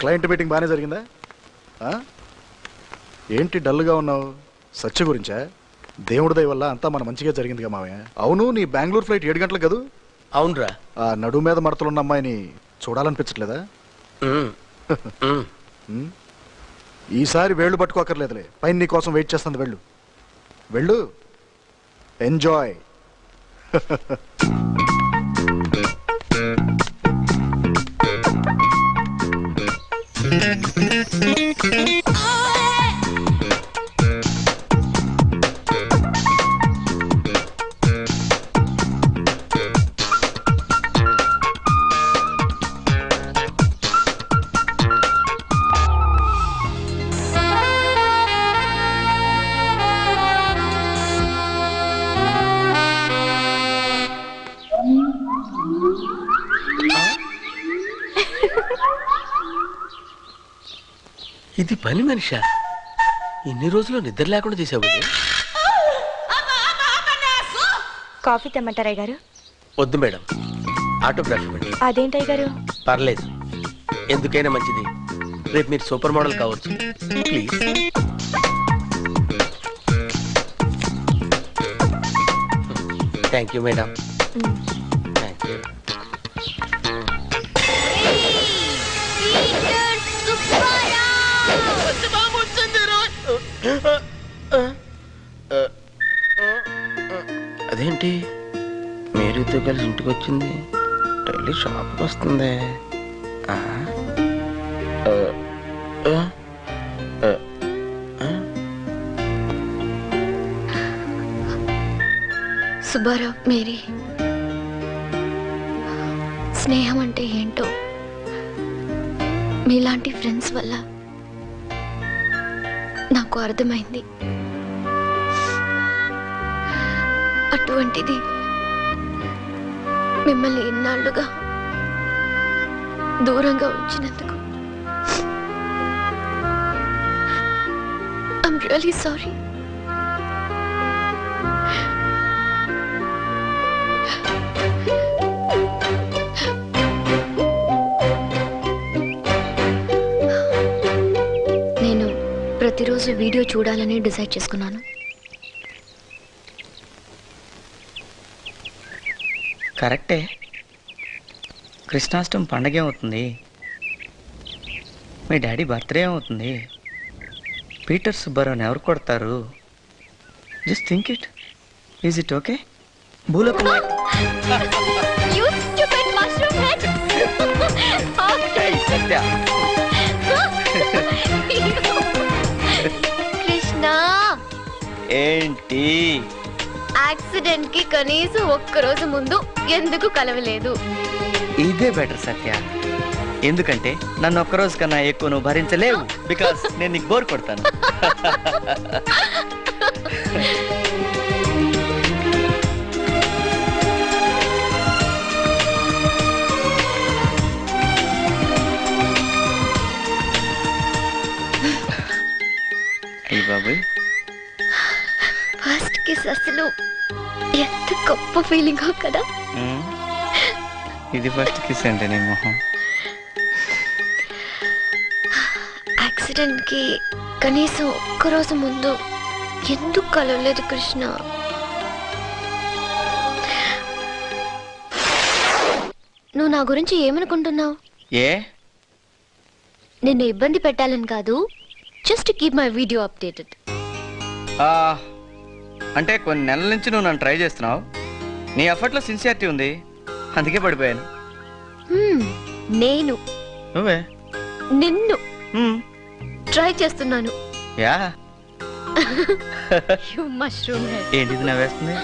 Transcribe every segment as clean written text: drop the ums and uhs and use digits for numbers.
Client meeting బాగానే జరిగిందా? ఏంటి డల్గా ఉన్నావు? సత్య గురించా? దేవుడి దయ వల్ల అంతా మన మంచిగా జరిగిందిగా మావయ్య. అవును, నీ బెంగళూరు ఫ్లైట్ 7 గంటలకు కదా? అవునరా. ఆ నడుము మీద మడతలున్న అమ్మాయిని చూడాలనిపించట్లేదా? ఈసారి వేళ్ళు పట్టుకోకర్లేదులే, పైన నీ కోసం వెయిట్ చేస్తుంది. వెళ్ళు వెళ్ళు, ఎంజాయ్. ఇది పని మనిషా? ఇన్ని రోజులు నిద్ర లేకుండా చేసావు. కాఫీ తెమ్మంటారా గారు? వద్దు మేడం, ఆటోగ్రాఫ్ ఇవ్వండి. అదేంటయ్య గారు? పర్లేదు, ఎందుకైనా మంచిది. రేపు మీరు సూపర్ మోడల్ కావచ్చు. Please. Thank you madam. Thank you. అదేంటి మేరీతో కలిసి ఇంటికి వచ్చింది? డైలీ షాప్కి వస్తుంది. సుబ్బారావు, మేరీ స్నేహం అంటే ఏంటో మీలాంటి ఫ్రెండ్స్ వల్ల నాకు అర్థమైంది. అటువంటిది మిమ్మల్ని ఇన్నాళ్లుగా దూరంగా ఉంచినందుకు ఐఎమ్ రియల్లీ సారీ. నేను ప్రతిరోజు వీడియో చూడాలని డిసైడ్ చేసుకున్నాను. కరెక్టే. కృష్ణాష్టమి పండగ ఏమవుతుంది, మీ డాడీ బర్త్డే ఏమవుతుంది, పీటర్ సుబ్బారావుని ఎవరు కొడతారు? Just think it. Is it okay? భూలోకం సత్య. కృష్ణ, ఏంటి యాక్సిడెంట్ కి కనీసం ఒక్కరోజు ముందు ఎందుకు కలవలేదు? ఇదే బెటర్ సత్య. ఎందుకంటే నన్ను ఒక్కరోజు కన్నా ఎక్కువ నువ్వు భరించలేవు. బికాస్ నేను నీకు బోర్ కొడతాను. అయ్యి బాబోయ్, ఫస్ట్ కిస్ అసలు ఎంత గొప్ప ఫీలింగ్ కదా. ఇది ఫస్ట్ కిస్ అంటే నీ మొహం. యాక్సిడెంట్ కి కనీసం ఒక్కరోజు ముందు ఎందుకు కలవలేదు కృష్ణ? నువ్వు నా గురించి ఏమనుకుంటున్నావు? ఏ నిన్ను ఇబ్బంది పెట్టాలని కాదు, just keep my video updated. అంటే కొన్ని నెలల నుంచి నువ్వు నన్ను ట్రై చేస్తున్నావు. నీ ఎఫర్ట్లో సిన్సియారిటీ ఉంది, అందుకే పడిపోయాను. నేను నువ్వే నిన్ను ట్రై చేస్తున్నాను. యా. You mushroom head. ఏంటిది నవ్వేస్తుంది?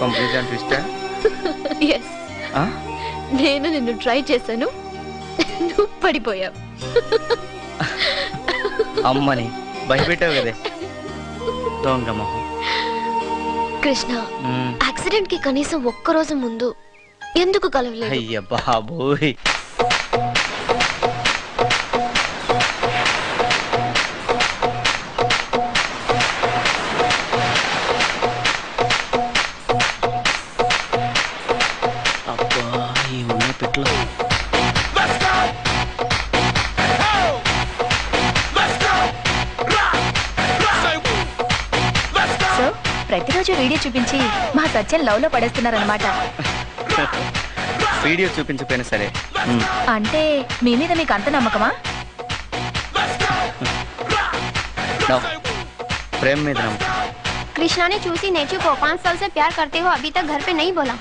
కంప్లీట్ అండ్ ట్విస్టా? yes. నేను నిన్ను ట్రై చేశాను, నువ్వు పడిపోయావు. అమ్మని భయపెట్టావు కదే దొంగ మొహం. కృష్ణ, యాక్సిడెంట్ కి కనీసం ఒక్కరోజు ముందు ఎందుకు కలవలేదు? అయ్య బాబోయ్. అబ్బా, ఈ ఉన్న పెట్లో ప్రతిరోజు వీడియో చూపించి మా సత్యం లవ్ లో పడేస్తున్నారనమాట. వీడియో చూపించకపోయినా సరే. అంటే మీ మీద మీకు అంత నమ్మకమా? No. ప్రేమ మీద నమ్మకం. कृष्णा ने चूसी नेचू को 5 साल से प्यार करते हो अभी तक घर पे नहीं बोला.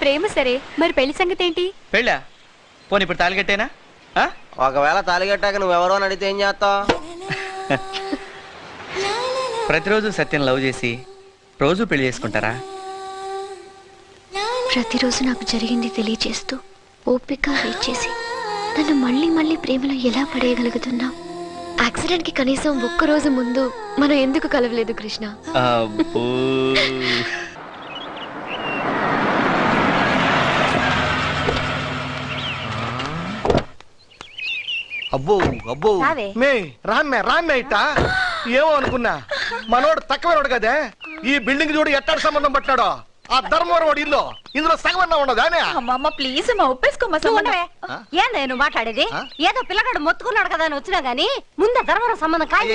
ప్రేమ సరే, మరి పెళ్లి సంగతి ఏంటి? పెళ్ళా? పోనీ ఇప్పుడు తాళి కట్టేనా? ఒకవేళ తాలిగట్టాక నువ్వెవరో అని అడిగితే ఏం చేస్తావు? ప్రతిరోజు సత్యం లవ్ చేసి రోజు పెళ్లి చేసుకుంటారా? ప్రతిరోజు నాకు జరిగింది తెలియజేస్తూ ఓపిక వెయిట్ చేసి నన్ను మళ్ళీ మళ్ళీ ప్రేమలో ఎలా పడేయగలుగుతున్నావు? యాక్సిడెంట్ కి కనీసం ఒక్కరోజు ముందు మనం ఎందుకు కలవలేదు కృష్ణ? అబ్బో. అబ్బో అబ్బో రావే. మే రామ్మే ఇట్ట ఏమో అనుకున్నా మనోడు తక్కువనోడు కదే. ఈ బిల్డింగ్ చూడు ఎట్టాడు సంబంధం పట్టినాడో. ఆ ధర్మవరం వాడు ఇల్లు ఇందులో సగమన్నా ఉండదు అనే. అమ్మమ్మ ప్లీజ్ మా ఒప్పేసుకోమ్మా. ఏం నేను మాట్లాడేది? ఏదో పిల్లగాడు మొత్తుకున్నాడు కదా అని వచ్చినా గానీ ముందు ధర్మవరం సంబంధం కాయ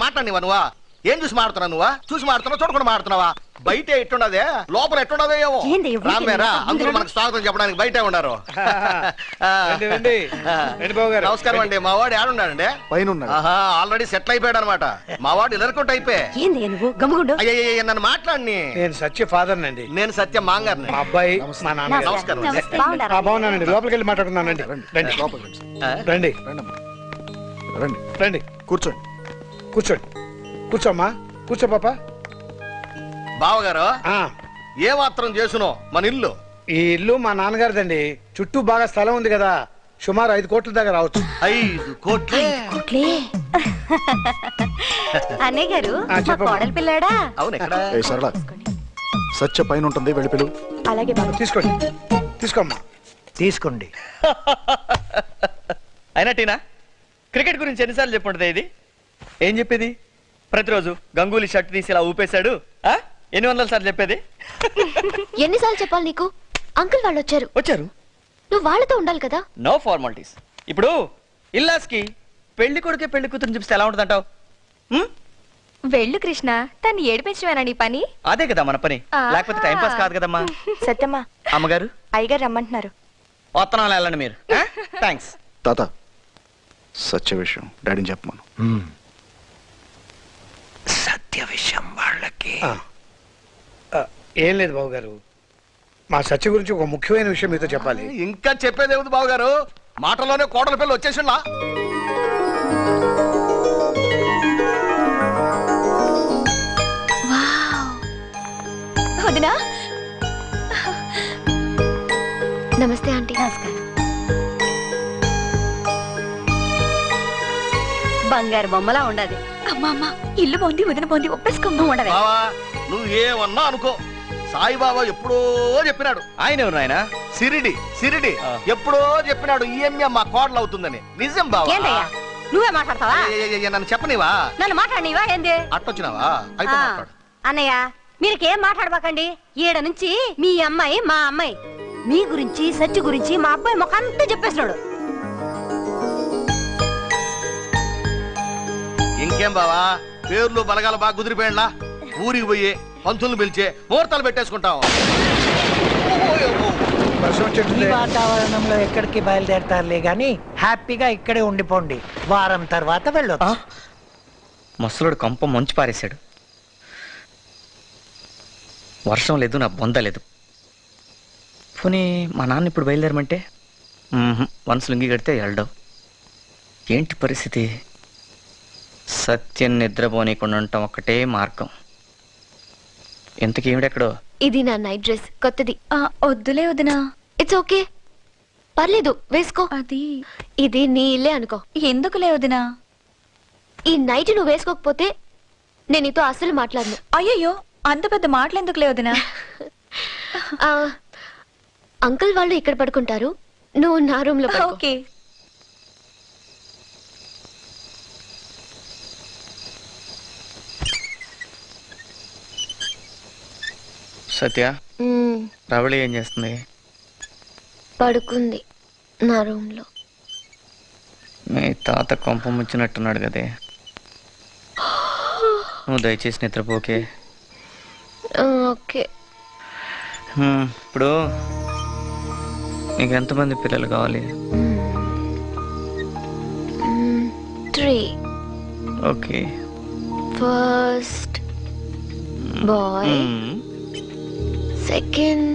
మాట్లాడినవా నువ్వా? ఏం చూసి మాడుతున్నావు నువ్వా? చూసి మాడుతున్నావు చూడకుండా మాడుతున్నావా? బయట ఎట్టుండదే లోపల ఎట్టుండదే ఏమో. రామేరా అందరూ మనకు స్వాగతం చెప్పడానికి బయటే ఉన్నారు. నమస్కారం అండి. మా వాడు ఏడున్నాడండి? పైన ఆల్రెడీ సెటిల్ అయిపోయాడు అనమాట. మా వాడు ఇలరుకుంటూ అయిపోయి. ఏంది నువ్వు గమ్ముగుండు. అయ్యే నన్ను మాట్లాడి. నేను సత్య ఫాదర్ నండి. నేను సత్య మాంగారిని. మా అబ్బాయి మా నాన్న. నమస్కారం. బాగున్నానండి. లోపలికి వెళ్ళి మాట్లాడుకున్నానండి. రండి రండి రండి రండి. కూర్చోండి. కూర్చోండి. కూర్చోమ్మా. కూర్చో పాప. బావగారు ఏ మాత్రం చేసునో మన ఇల్లు. ఈ ఇల్లు మా నాన్నగారిదండి. చుట్టూ బాగా స్థలం ఉంది కదా. సుమారు 5 కోట్ల దాకా రావచ్చు. 5 కోట్లే? అన్నయ్య గారు చెప్పమ్మా. కోడలి పిల్లాడా? అవును ఎక్కడ? ఏ సరళ, సత్య పైన ఉంటుంది, వెళ్ళి పిలువు. అలాగే బాబు. తీసుకోండి. తీసుకోమ్మా. తీసుకోండి. అయినా టీనా, క్రికెట్ గురించి ఎన్నిసార్లు చెప్పుంటుంది ఇది? ఏం చెప్పేది? ప్రతిరోజు గంగూలీ షర్ట్ తీసి ఇలా ఊపేశాడు. ఎన్ని వందల సార్లు చెప్పేది? ఎన్నిసార్లు చెప్పాలి నీకు? అంకుల్ వాళ్ళు వచ్చారు. నువ్వు వాళ్ళతో ఉండాలి కదా. No formalities. ఇప్పుడు ఇల్లాస్కి పెళ్లి కొడుకే పెళ్లి కూతురు చూపిస్తే ఎలా ఉంటుందంటావు? వెళ్ళు కృష్ణ, తను ఏడిపించమేనా నీ పని? అదే కదా మన పని. లేకపోతే టైం పాస్ కాదు కదమ్మా. సత్యమ్మా, అమ్మగారు అయ్యగారు రమ్మంటున్నారు. వత్తనాలు వెళ్ళండి మీరు. థ్యాంక్స్. తాత, సత్య విషయం డాడీని చెప్పమను. సత్య విషయం వాళ్ళకి ఏం లేదు బాబు గారు. మా సత్య గురించి ఒక ముఖ్యమైన విషయం మీతో చెప్పాలి. ఇంకా చెప్పేదేముంది బావగారు? మాటలోనే కోడల పిల్ల వచ్చేసిండా? వదినా. నమస్తే ఆంటీ. నమస్కారం. బంగారు బొమ్మలా ఉండదు. అమ్మా అమ్మా, ఇల్లు బాగుంది, వదిన బాగుంది, ఒప్పేసుకోమ్మా. ఉండవే. బావా నువ్వు ఏమన్నా అనుకో, సాయిబాబా ఎప్పుడో చెప్పినాడు. ఆయన ఎవరు ఆయన? సిరిడి ఎప్పుడో చెప్పినాడు ఈఎంఏ మా కోడలు అవుతుందని. నిజం బావా. ఏందయ్యా నువ్వే మాట్లాడతావా? నన్ను చెప్పనివా? నన్ను మాట్లాడినవా ఏంది? అట్టొచ్చినావా? అయితే మాట్లాడు. అన్నయ్య మీరికేం మాట్లాడబాకండి. ఈడ నుంచి మీ అమ్మాయి మా అమ్మాయి మీ గురించి సత్య గురించి మా అబ్బాయి మొక్కంతా చెప్పేసినాడు. ఇంకేం బావా, పేర్లు బలగాలు బాగా కుదిరిపోయిందా? ఊరికి పోయి పంతులు పిలిచే ముహూర్తాలు పెట్టేసుకుంటాం. ఈ వాతావరణంలో ఎక్కడికి బయలుదేరతారులే గాని హ్యాపీగా ఇక్కడే ఉండిపోండి. వారం తర్వాత వెళ్ళొచ్చు. ముసలుడు కంప మంచు పారేశాడు. వర్షం లేదు, నా బొంద లేదు. పోనీ మా నాన్న ఇప్పుడు బయలుదేరమంటే వన్స్ లుంగి కడితే వెళ్ళడం. ఏంటి పరిస్థితి? సత్యం నిద్రపోనీకుండా ఉండటం ఒక్కటే మార్గం. ఇంతకీ ఏమిటెక్కడో? ఇది నా నైట్ డ్రెస్, కొత్తది. వద్దులే వదినా. ఇట్స్ ఓకే, పర్లేదు, వేసుకో. అది ఇది నీ ఇల్లే అనుకో. ఎందుకులే వదినా? ఈ నైట్ నువ్వు వేసుకోకపోతే నేను నీతో అసలు మాట్లాడను. అయ్యయ్యో, అంత పెద్ద మాటలు ఎందుకులే వదినా? అంకుల్ వాళ్ళు ఇక్కడ పడుకుంటారు, నువ్వు నా రూమ్ లో పడుకో. ఓకే. సత్య, రవళి ఏం చేస్తుంది? పడుకుంది నా రూమ్ లో. మీ తాత కొంప ముచ్చినట్టున్నాడు కదే. నువ్వు దయచేసి నిద్రపోకే. ఓకే. ఇప్పుడు నీకు ఎంతమంది పిల్లలు కావాలి? 3. Okay. First boy, second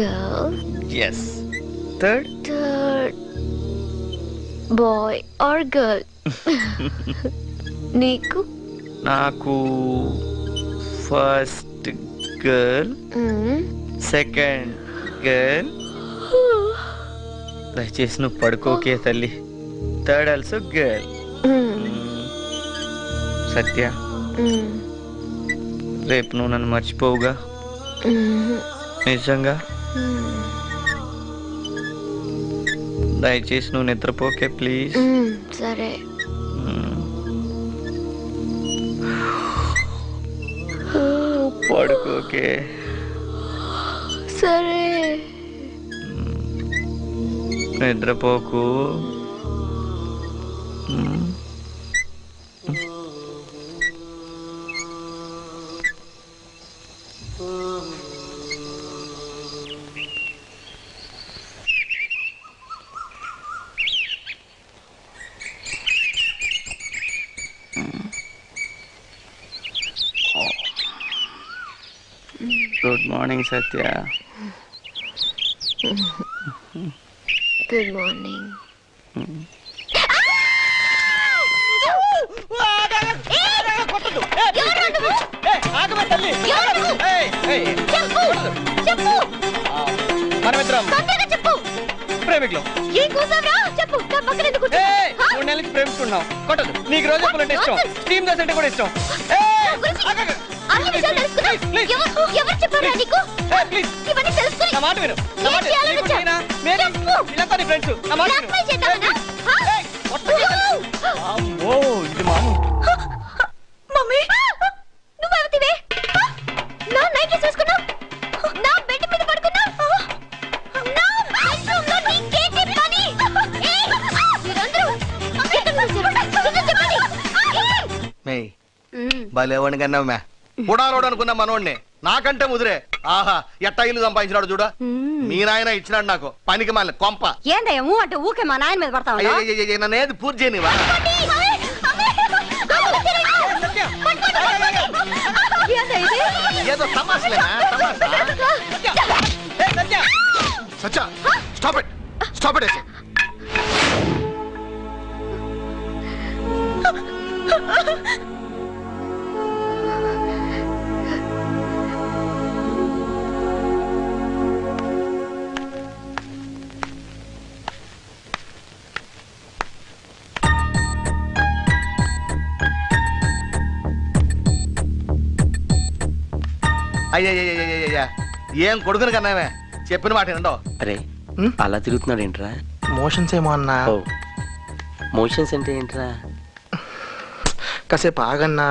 girl, yes, third third boy or girl. నీకు? నాకు ఫస్ట్ గర్ల్, సెకండ్ గర్ల్. దయచేసి నువ్వు పడుకోకే తల్లి. Third also girl. సత్య, రేపు నువ్వు నన్ను మర్చిపోవుగా? నిజంగా? దయచేసి నువ్వు నిద్రపోకే ప్లీజ్. సరే. పడుకోకే. సరే. నిద్రపోకు. Good morning Satya. Good morning. మనమిద్దరం ప్రేమికులు. 3 నెలలకి ప్రేమిస్తున్నాం. కొట్టదు. నీకు రోజు అంటే ఇష్టం, స్టీమ్ దోశ అంటే కూడా ఇష్టం. నా మాట విను. వీళ్ళంతా నీ ఫ్రెండ్స్. నా మాట విను. అమ్మో, ఇది మామూలు. మమ్మీ, నువ్వెవతివే? నా నైట్ చూసుకున్నావు, నా బెడ్ మీద పడుకున్నావు, నా బెడ్రూమ్ లో నీకేంటి పని? భలేవాడిని కన్నావు మే. ఉడాలోడు అనుకున్నా మనోడిని, నాకంటే ముదిరే. ఆహా, ఎట్టా ఇల్లు సంపాదించినాడు చూడ. మీ నాయన ఇచ్చినాడు నాకు పనికి మాలి కొంప. ఏందయ్యా అంటే ఊకే మా నాయన మీద పడతావా? నన్నేది పూర్తి చేయనివా? ఏదో తమాసలేనా? సత్య, స్టాప్ ఇట్, స్టాప్ ఇట్. అయ్యయ్యా, ఏం కొడుకుని కన్నావే, చెప్పిన మాట ఏంటో. అరే అలా తిరుగుతున్నాడు ఏంట్రా? మోషన్స్ ఏమో అన్నా. మోషన్స్ అంటే ఏంట్రా? కాసేపు ఆగన్నా.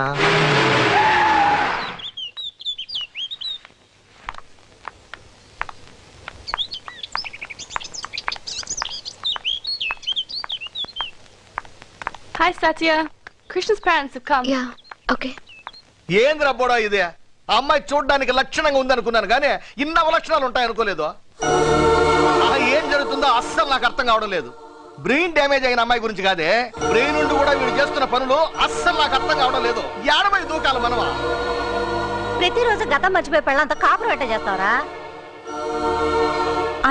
Hi, Satya. Krishna's parents have come. Yeah, okay. ఏంది రబ్బోడా ఇది? ఆ అమ్మాయి చూడడానికి లక్షణంగా ఉందనుకున్నాను కానీ ఇన్ని అవలక్షణాలు ఉంటాయనుకోలేదు. ఏం జరుగుతుందో అస్సలు నాకు అర్థం కావడం లేదు. బ్రెయిన్ డ్యామేజ్ అయిన అమ్మాయి గురించి కాదే, బ్రెయిన్ నుండి కూడా వీడు చేస్తున్న పనులు అస్సలు నాకు అర్థం కావడం లేదు. ఏడమై దూకాలి మనమా? ప్రతిరోజు గతం మర్చిపోయి పెళ్ళంతా కాపురం ఎట్ట చేస్తావరా?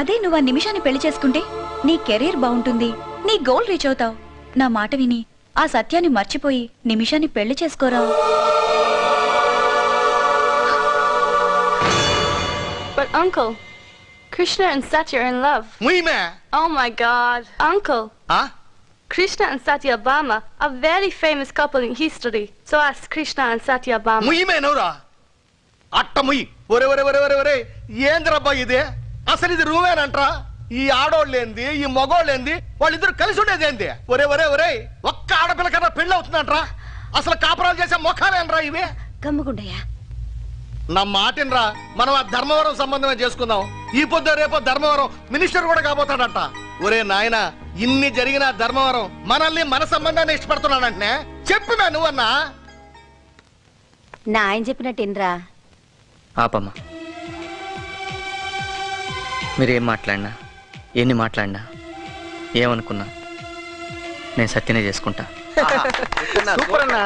అదే నువ్వు ఆ నిమిషాన్ని పెళ్లి చేసుకుంటే నీ కెరీర్ బాగుంటుంది, నీ గోల్ రీచ్ అవుతావు. నా మాట విని ఆ సత్యాన్ని మర్చిపోయి నిమిషాన్ని పెళ్లి చేసుకోరా. But uncle, Krishna and Satya are in love. ముయ్యమే. Oh my God, uncle. Krishna and Satya Bama are very famous couple in history. So ask Krishna and Satya Bama. ముయ్యమే నోరా అట్ట ముయ్యి. ఒరే ఒరే ఒరే ఒరే ఒరే, ఏంద్రబ్బా ఇదే? అసలు ఇది రూమేనంట్రా? ఈ ఆడోళ్ళేంది, ఈ మగోళ్ళేంది, వాళ్ళిద్దరు కలిసి ఉండేది ఏంది? ఒరే ఒరే ఒరే, ఒక్క ఆడపిల్ల కన్నా పెళ్ళి అవుతుందంట్రా? అసలు కాపురాలు చేసే మొఖాలేనరా ఇవే? గమ్ముగుండయ్యా. నా మాటినరా, మనం ఆ ధర్మవరం సంబంధమే చేసుకుందాం. ఈ పొద్దు రేపో ధర్మవరం మినిస్టర్ కూడా కాబోతాడంట. ఒరే నాయన, ఇన్ని జరిగిన ధర్మవరం మనల్ని మన సంబంధాన్ని ఇష్టపడుతున్నాడంటే చెప్పు మే నువ్వన్నా. నా ఆయన చెప్పినట్టు ఇంద్రా. ఆపమ్మా. మీరేం మాట్లాడినా, ఎన్ని మాట్లాడినా, ఏమనుకున్నా నేను సత్యనే చేసుకుంటా. సూపర్ అన్నా.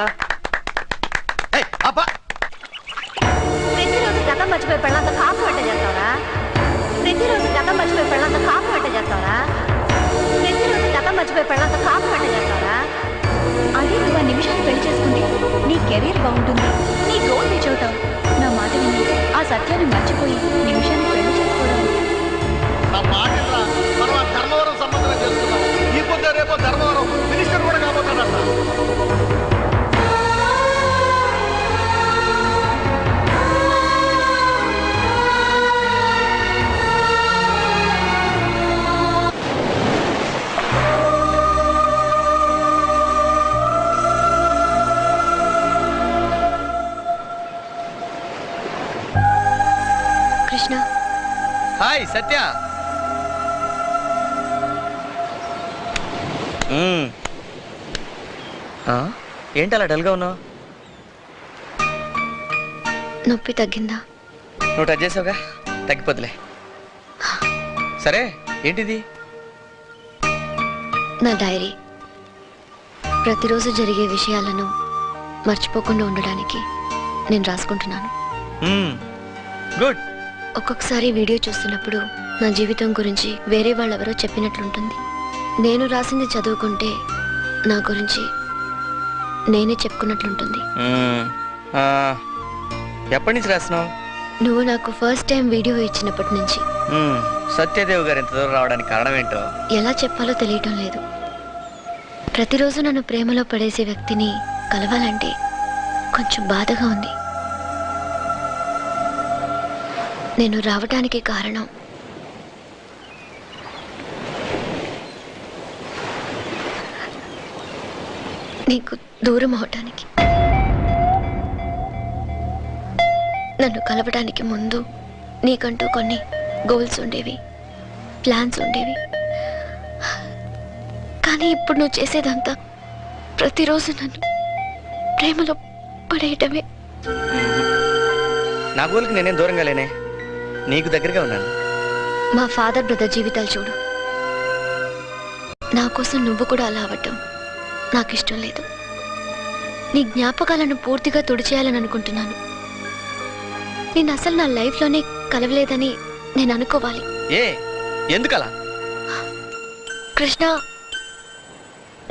ప్రతిరోజు గతం మర్చిపోయి పెళ్ళంత కాపు వెంట చేస్తావరా? ప్రతిరోజు గతం మర్చిపోయి పెళ్ళంత కాపు వెంట చేస్తావరా? ప్రతిరోజు గతం మర్చిపోయి పెళ్ళంత కాపు వెంట చేస్తావరా? అదే నువ్వు ఆ నిమిషాన్ని పెళ్లి చేసుకుంటే నీ కెరీర్ బాగుంటుంది, నీ గోల్ రీచ్ అవుతావు. నా మాట విని ఆ సత్యాన్ని మర్చిపోయి నిమిషాన్ని పెళ్లి చేసుకోవడం. నా మాట వినరా? మనం ఆ ధర్మవరం సంబంధం చేసుకున్నాం. ఈ పొద్దు రేపో ధర్మవరం మినిస్టర్ కూడా కాబోతాడట. కృష్ణ, హాయ్ సత్య. ఏంటి అలా డల్గా ఉన్నావు? నొప్పి తగ్గిందా? నువ్వు టచ్ చేసావుగా, తగ్గిపోతులే. సరే, ఏంటిది? నా డైరీ. ప్రతిరోజు జరిగే విషయాలను మర్చిపోకుండా ఉండడానికి నేను రాసుకుంటున్నాను. గుడ్. ఒక్కొక్కసారి వీడియో చూస్తున్నప్పుడు నా జీవితం గురించి వేరే వాళ్ళెవరో చెప్పినట్లుంటుంది. నేను రాసింది చదువుకుంటే నా గురించి నేనే చెప్పుకున్నట్లుంటుంది. ఎప్పటి నుంచి రాస్తున్నావు? నువ్వు నాకు ఫస్ట్ టైం వీడియో ఇచ్చినప్పటి నుంచి. సత్యదేవ్ గారు ఇంత దూరం రావడానికి కారణం ఏంటో ఎలా చెప్పాలో తెలియటం లేదు. ప్రతిరోజు నన్ను ప్రేమలో పడేసే వ్యక్తిని కలవాలంటే కొంచెం బాధగా ఉంది. నేను రావటానికి కారణం నీకు దూరం అవటానికి. నన్ను కలవడానికి ముందు నీకంటూ కొన్ని గోల్స్ ఉండేవి, ప్లాన్స్ ఉండేవి. కానీ ఇప్పుడు నువ్వు చేసేదంతా ప్రతిరోజు నన్ను ప్రేమలో పడేయటమే. నా గోల్కి నేనేం దూరంగా లేనే, నీకు దగ్గరగా ఉన్నాను. మా ఫాదర్ బ్రదర్ జీవితాలు చూడు. నా కోసం నువ్వు కూడా అలా అవ్వటం నాకు ఇష్టం లేదు. నీ జ్ఞాపకాలను పూర్తిగా తుడిచేయాలని అనుకుంటున్నాను. నేను అసలు నా లైఫ్లోనే కలవలేదని నేను అనుకోవాలి. ఎందుకలా? కృష్ణ,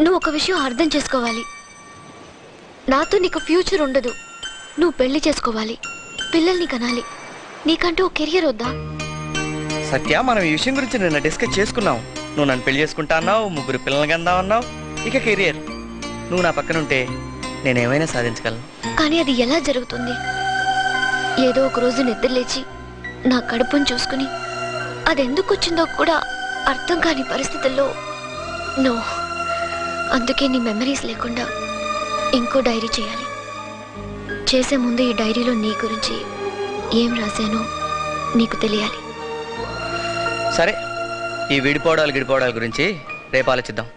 నువ్వు ఒక విషయం అర్థం చేసుకోవాలి. నాతో నీకు ఫ్యూచర్ ఉండదు. నువ్వు పెళ్లి చేసుకోవాలి, పిల్లల్ని కనాలి. నీకంటూ ఒక కెరియర్ వద్దా? సత్య, మనం ఈ విషయం గురించి నిన్న డిస్కస్ చేసుకున్నావు. నువ్వు నన్ను పెళ్లి చేసుకుంటా అన్నావు, 3 పిల్లల్ని కందాం అన్నావు. ఇక కెరియర్. నువ్వు నా పక్కన ఉంటే నేనేమైనా సాధించగలను. కానీ అది ఎలా జరుగుతుంది? ఏదో ఒక రోజు నిద్ర లేచి నా కడుపును చూసుకుని అది ఎందుకు వచ్చిందో కూడా అర్థం కాని పరిస్థితుల్లో నో. అందుకే నీ మెమరీస్ లేకుండా ఇంకో డైరీ చేయాలి. చేసే ముందు ఈ డైరీలో నీ గురించి ఏం రాశానో నీకు తెలియాలి. సరే, ఈ విడిపోవడాల గురించి రేపు ఆలోచిద్దాం,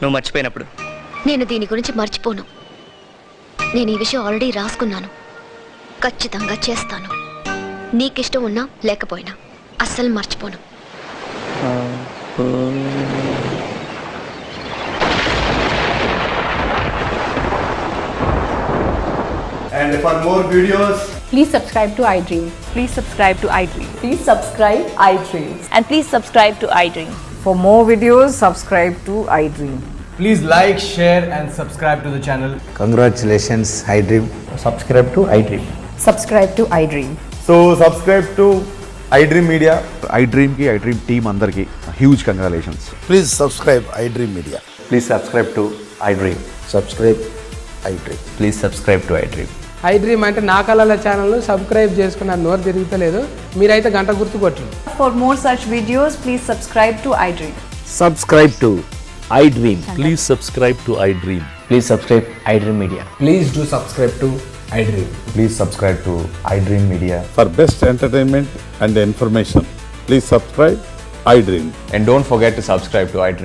నువ్వు మర్చిపోయినప్పుడు. నేను దీని గురించి మర్చిపోను. నేను ఈ విషయం ఆల్రెడీ రాసుకున్నాను. ఖచ్చితంగా చేస్తాను. నీకిష్టం ఉన్నా లేకపోయినా అస్సలు మర్చిపోను. And for more videos, please subscribe to iDream. Please subscribe to iDream. Please subscribe iDream. And please subscribe to iDream. For more videos, subscribe to iDream. please like, share and subscribe to the channel. Congratulations, iDream. Subscribe to iDream. Subscribe to iDream. So subscribe to iDream Media. iDream ki iDream team andarki huge congratulations. Please subscribe iDream Media. Please subscribe to iDream. Subscribe iDream. Please subscribe to iDream. iDream అంటే నా కళల channel subscribe చేసుకున్న నోరు తిరుగుతలేదు. మీరైతే గంట గుర్తు కొట్టండి. For more such videos, please subscribe to iDream. Subscribe to iDream. Please subscribe to iDream. Please subscribe iDream Media. Please do subscribe to iDream. Please subscribe to iDream Media. For best entertainment and information, please subscribe iDream. And don't forget to subscribe to iDream.